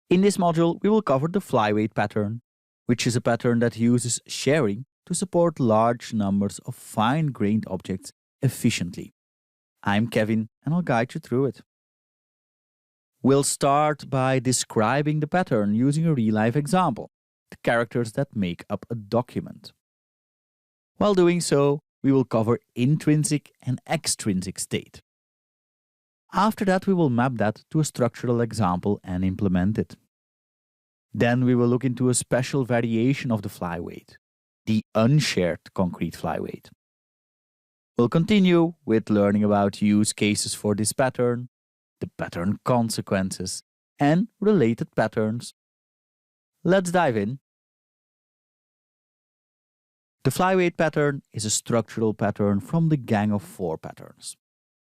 In this module, we will cover the flyweight pattern, which is a pattern that uses sharing to support large numbers of fine-grained objects efficiently. I'm Kevin, and I'll guide you through it. We'll start by describing the pattern using a real-life example, the characters that make up a document. While doing so, we will cover intrinsic and extrinsic state. After that, we will map that to a structural example and implement it. Then we will look into a special variation of the flyweight, the unshared concrete flyweight. We'll continue with learning about use cases for this pattern, the pattern consequences, and related patterns. Let's dive in. The flyweight pattern is a structural pattern from the gang of 4 patterns.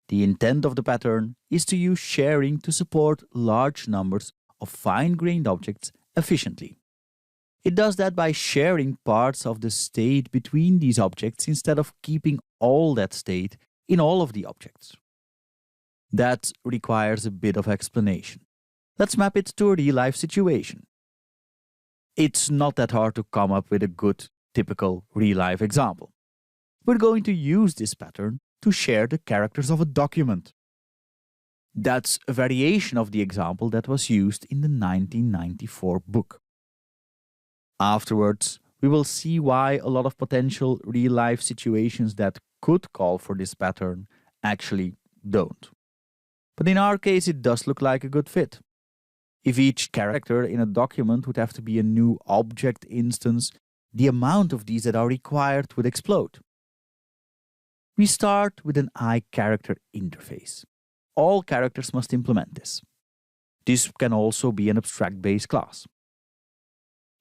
The intent of the pattern is to use sharing to support large numbers of fine-grained objects efficiently. It does that by sharing parts of the state between these objects instead of keeping all that state in all of the objects. That requires a bit of explanation. Let's map it to a real-life situation. It's not that hard to come up with a good, typical real-life example. We're going to use this pattern to share the characters of a document. That's a variation of the example that was used in the 1994 book. Afterwards, we will see why a lot of potential real-life situations that could call for this pattern actually don't. But in our case, it does look like a good fit. If each character in a document would have to be a new object instance, the amount of these that are required would explode. We start with an iCharacter interface. All characters must implement this. This can also be an abstract base class.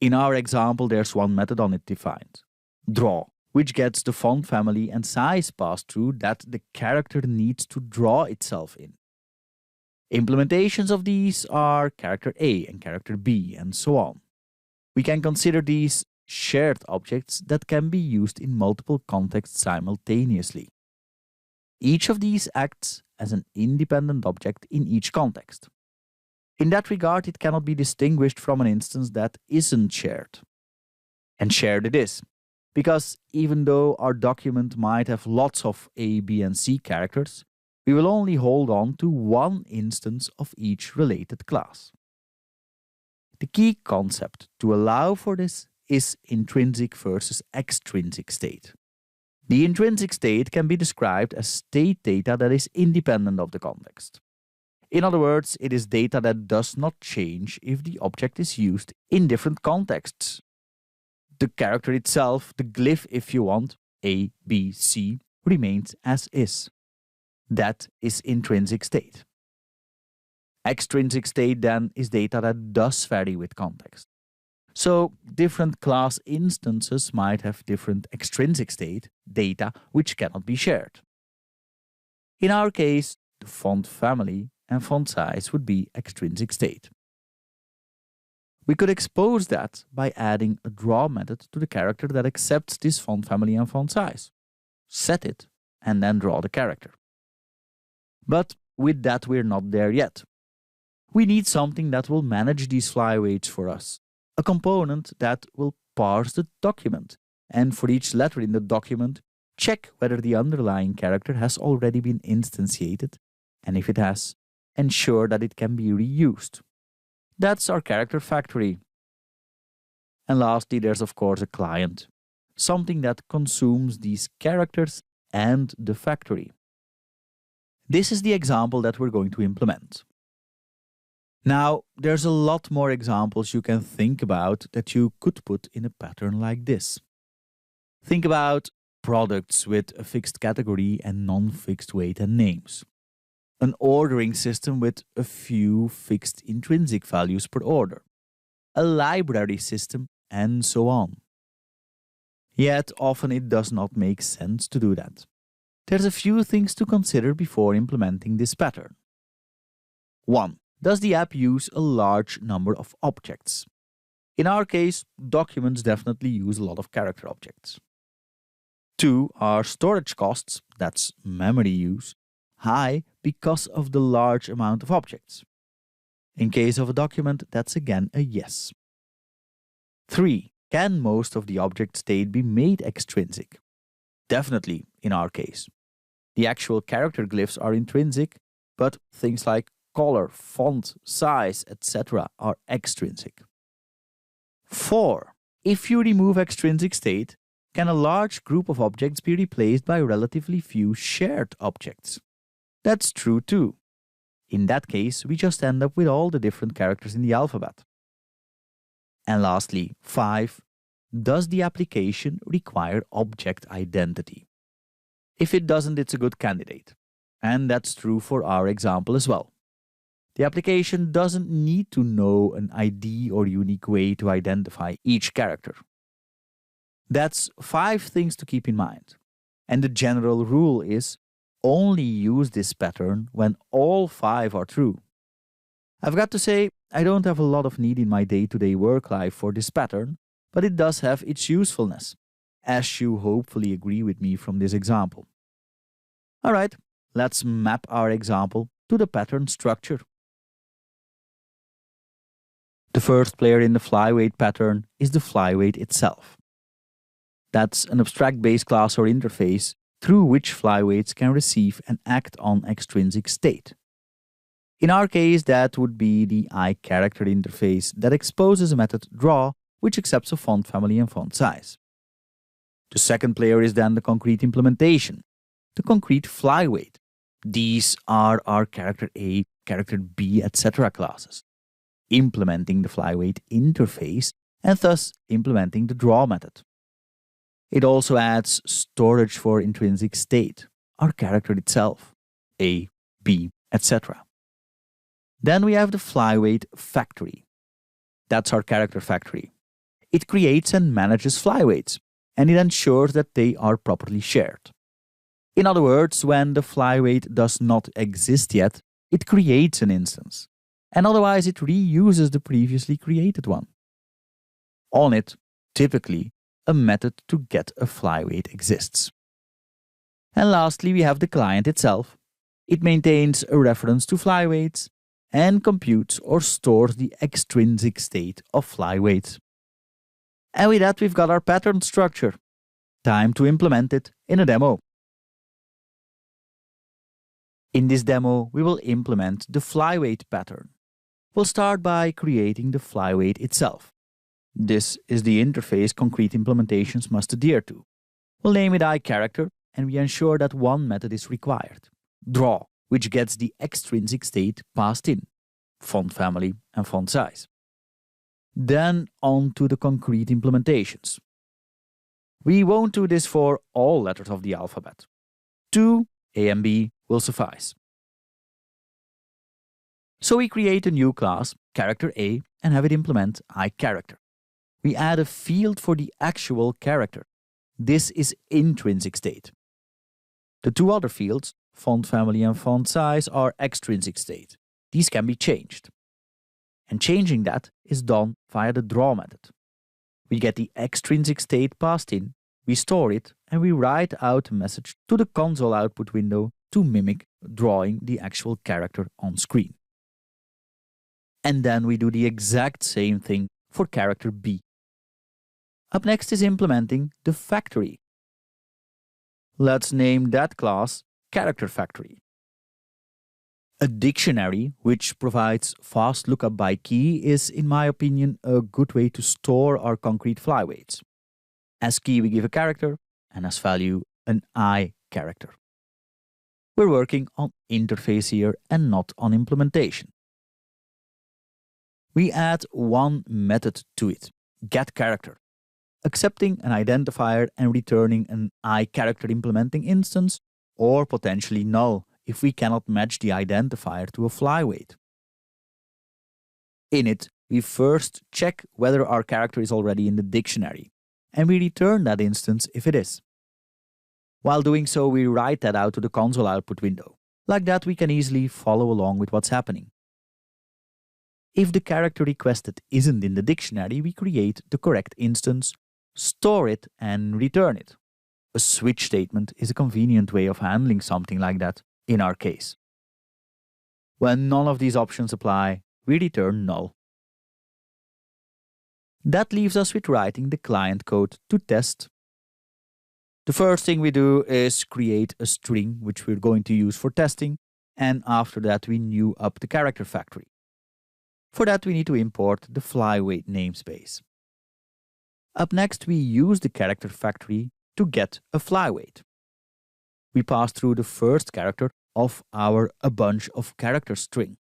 In our example, there's one method on it defined, draw, which gets the font family and size passed through that the character needs to draw itself in. Implementations of these are character A and character B, and so on. We can consider these shared objects that can be used in multiple contexts simultaneously. Each of these acts as an independent object in each context. In that regard, it cannot be distinguished from an instance that isn't shared. And shared it is, because even though our document might have lots of A, B, and C characters, we will only hold on to one instance of each related class. The key concept to allow for this is intrinsic versus extrinsic state. The intrinsic state can be described as state data that is independent of the context. In other words, it is data that does not change if the object is used in different contexts. The character itself, the glyph if you want, A, B, C, remains as is. That is intrinsic state. Extrinsic state then is data that does vary with context. So different class instances might have different extrinsic state data which cannot be shared. In our case, the font family and font size would be extrinsic state. We could expose that by adding a draw method to the character that accepts this font family and font size. Set it, and then draw the character. But with that, we're not there yet. We need something that will manage these flyweights for us. A component that will parse the document, and for each letter in the document, check whether the underlying character has already been instantiated, and if it has, ensure that it can be reused. That's our character factory. And lastly, there's of course a client, something that consumes these characters and the factory. This is the example that we're going to implement. Now, there's a lot more examples you can think about that you could put in a pattern like this. Think about products with a fixed category and non-fixed weight and names. An ordering system with a few fixed intrinsic values per order. A library system, and so on. Yet often it does not make sense to do that. There's a few things to consider before implementing this pattern. 1. Does the app use a large number of objects? In our case, documents definitely use a lot of character objects. 2. Are storage costs, that's memory use, high because of the large amount of objects? In case of a document, that's again a yes. 3. Can most of the object state be made extrinsic? Definitely, in our case. The actual character glyphs are intrinsic, but things like color, font, size, etc. are extrinsic. 4. If you remove extrinsic state, can a large group of objects be replaced by relatively few shared objects? That's true too. In that case, we just end up with all the different characters in the alphabet. And lastly, 5. Does the application require object identity? If it doesn't, it's a good candidate. And that's true for our example as well. The application doesn't need to know an ID or unique way to identify each character. That's 5 things to keep in mind. And the general rule is only use this pattern when all 5 are true. I've got to say, I don't have a lot of need in my day-to-day work life for this pattern, but it does have its usefulness, as you hopefully agree with me from this example. Alright, let's map our example to the pattern structure. The first player in the flyweight pattern is the flyweight itself. That's an abstract base class or interface through which flyweights can receive and act on extrinsic state. In our case, that would be the iCharacter interface that exposes a method draw which accepts a font family and font size. The second player is then the concrete implementation, the concrete flyweight. These are our character A, character B, etc. classes, implementing the flyweight interface and thus implementing the draw method. It also adds storage for intrinsic state, our character itself, A, B, etc. Then we have the flyweight factory. That's our character factory. It creates and manages flyweights, and it ensures that they are properly shared. In other words, when the flyweight does not exist yet, it creates an instance, and otherwise it reuses the previously created one. On it, typically, a method to get a flyweight exists. And lastly, we have the client itself. It maintains a reference to flyweights and computes or stores the extrinsic state of flyweights. And with that, we've got our pattern structure. Time to implement it in a demo. In this demo, we will implement the flyweight pattern. We'll start by creating the flyweight itself. This is the interface concrete implementations must adhere to. We'll name it iCharacter, and we ensure that one method is required, draw, which gets the extrinsic state passed in, font family and font size. Then on to the concrete implementations. We won't do this for all letters of the alphabet. 2, A and B, will suffice. So we create a new class, character A, and have it implement iCharacter. We add a field for the actual character. This is intrinsic state. The 2 other fields, font family and font size, are extrinsic state. These can be changed. And changing that is done via the draw method. We get the extrinsic state passed in, we store it, and we write out a message to the console output window to mimic drawing the actual character on screen. And then we do the exact same thing for character B. Up next is implementing the factory. Let's name that class Character Factory. A dictionary which provides fast lookup by key is, in my opinion, a good way to store our concrete flyweights. As key we give a character, and as value an I character. We're working on interface here and not on implementation. We add one method to it, getCharacter, accepting an identifier and returning an iCharacter implementing instance, or potentially null if we cannot match the identifier to a flyweight. In it, we first check whether our character is already in the dictionary, and we return that instance if it is. While doing so, we write that out to the console output window. Like that, we can easily follow along with what's happening. If the character requested isn't in the dictionary, we create the correct instance, store it, and return it. A switch statement is a convenient way of handling something like that in our case. When none of these options apply, we return null. That leaves us with writing the client code to test. The first thing we do is create a string which we're going to use for testing, and after that we new up the character factory. For that we need to import the flyweight namespace. Up next we use the character factory to get a flyweight. We pass through the first character of our a bunch of characters string.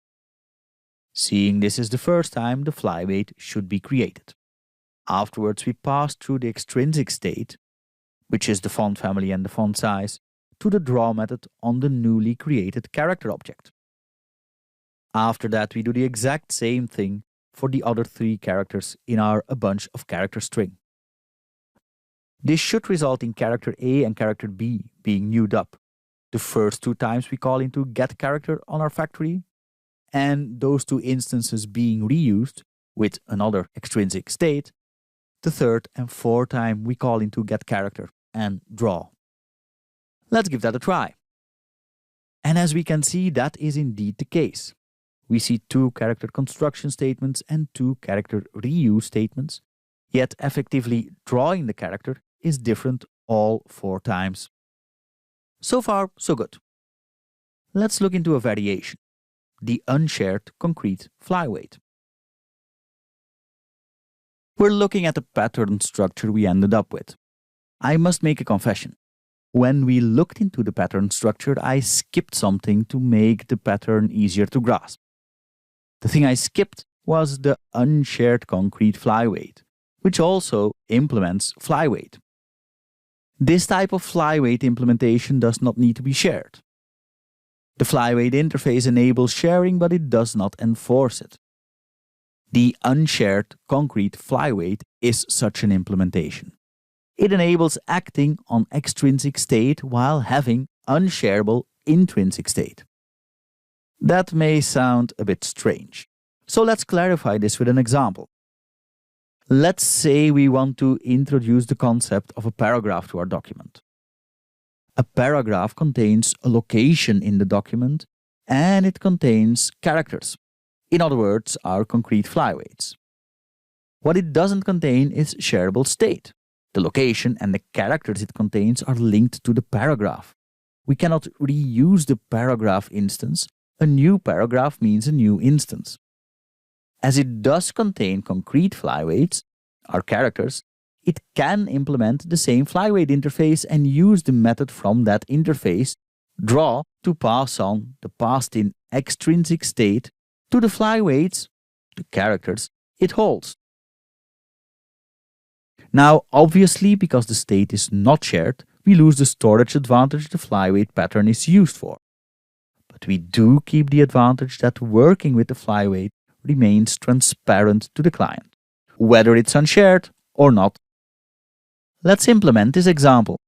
Seeing this is the first time, the flyweight should be created. Afterwards we pass through the extrinsic state, which is the font family and the font size, to the draw method on the newly created character object. After that we do the exact same thing for the other 3 characters in our a bunch of character string. This should result in character A and character B being newed up. The first 2 times we call into getCharacter on our factory, and those 2 instances being reused with another extrinsic state. The third and fourth time we call into getCharacter and draw. Let's give that a try. And as we can see, that is indeed the case. We see 2 character construction statements and 2 character reuse statements, yet effectively drawing the character is different all 4 times. So far, so good. Let's look into a variation, the unshared concrete flyweight. We're looking at the pattern structure we ended up with. I must make a confession. When we looked into the pattern structure, I skipped something to make the pattern easier to grasp. The thing I skipped was the unshared concrete flyweight, which also implements flyweight. This type of flyweight implementation does not need to be shared. The flyweight interface enables sharing, but it does not enforce it. The unshared concrete flyweight is such an implementation. It enables acting on extrinsic state while having unshareable intrinsic state. That may sound a bit strange, so let's clarify this with an example. Let's say we want to introduce the concept of a paragraph to our document. A paragraph contains a location in the document and it contains characters. In other words, our concrete flyweights. What it doesn't contain is shareable state. The location and the characters it contains are linked to the paragraph. We cannot reuse the paragraph instance. A new paragraph means a new instance. As it does contain concrete flyweights, our characters, it can implement the same flyweight interface and use the method from that interface, draw, to pass on the passed-in extrinsic state to the flyweights, the characters, it holds. Now, obviously, because the state is not shared, we lose the storage advantage the flyweight pattern is used for. But we do keep the advantage that working with the flyweight remains transparent to the client, whether it's unshared or not. Let's implement this example.